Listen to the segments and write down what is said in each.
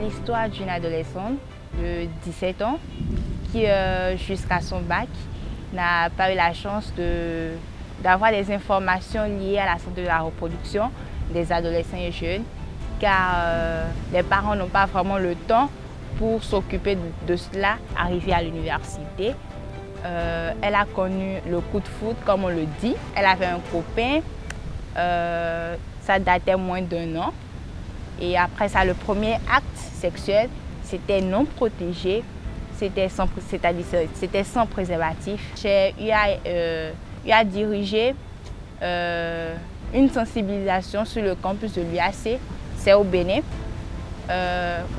l'histoire d'une adolescente de 17 ans qui, jusqu'à son bac, n'a pas eu la chance d'avoir des informations liées à la santé de la reproduction des adolescents et jeunes, car les parents n'ont pas vraiment le temps pour s'occuper de cela, arrivée à l'université. Elle a connu le coup de foudre, comme on le dit. Elle avait un copain, ça datait moins d'1 an. Et après ça, le premier acte sexuel, c'était non protégé, c'était sans préservatif. J'ai eu à diriger une sensibilisation sur le campus de l'UAC, c'est au Bénin,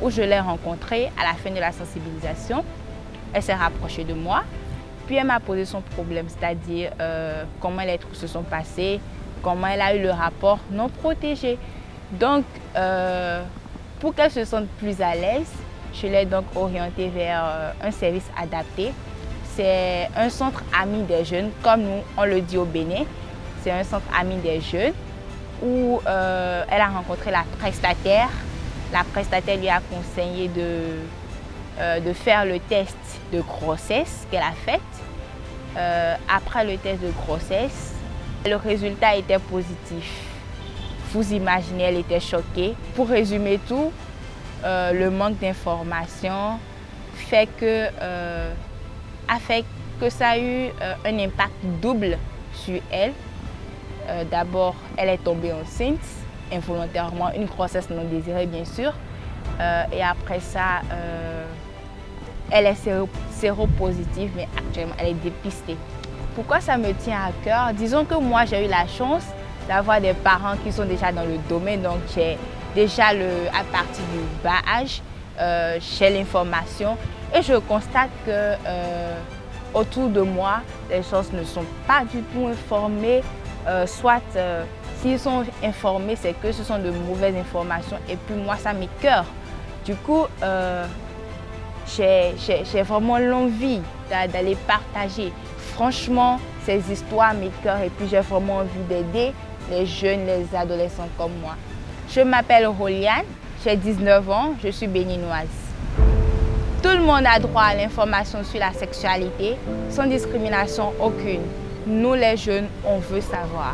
où je l'ai rencontrée à la fin de la sensibilisation. Elle s'est rapprochée de moi, puis elle m'a posé son problème, c'est-à-dire comment les trucs se sont passés, comment elle a eu le rapport non protégé. Donc, pour qu'elle se sente plus à l'aise, je l'ai donc orientée vers un service adapté. C'est un centre ami des jeunes, comme nous, on le dit au Bénin. C'est un centre ami des jeunes où elle a rencontré la prestataire. La prestataire lui a conseillé de faire le test de grossesse qu'elle a fait. Après le test de grossesse, le résultat était positif. Vous imaginez, elle était choquée. Pour résumer tout, le manque d'informations a fait que ça a eu un impact double sur elle. D'abord, elle est tombée enceinte, involontairement, une grossesse non désirée bien sûr. Et après ça, elle est séropositive, mais actuellement, elle est dépistée. Pourquoi ça me tient à cœur? Disons que moi, j'ai eu la chance d'avoir des parents qui sont déjà dans le domaine, donc j'ai déjà à partir du bas âge, j'ai l'information et je constate que autour de moi, les gens ne sont pas du tout informés, soit s'ils sont informés, c'est que ce sont de mauvaises informations et puis moi, ça m'écoeure. Du coup, j'ai vraiment l'envie d'aller partager. Franchement, ces histoires m'écoeurent et puis j'ai vraiment envie d'aider les jeunes, les adolescents comme moi. Je m'appelle Roliane, j'ai 19 ans, je suis béninoise. Tout le monde a droit à l'information sur la sexualité, sans discrimination aucune. Nous les jeunes, on veut savoir.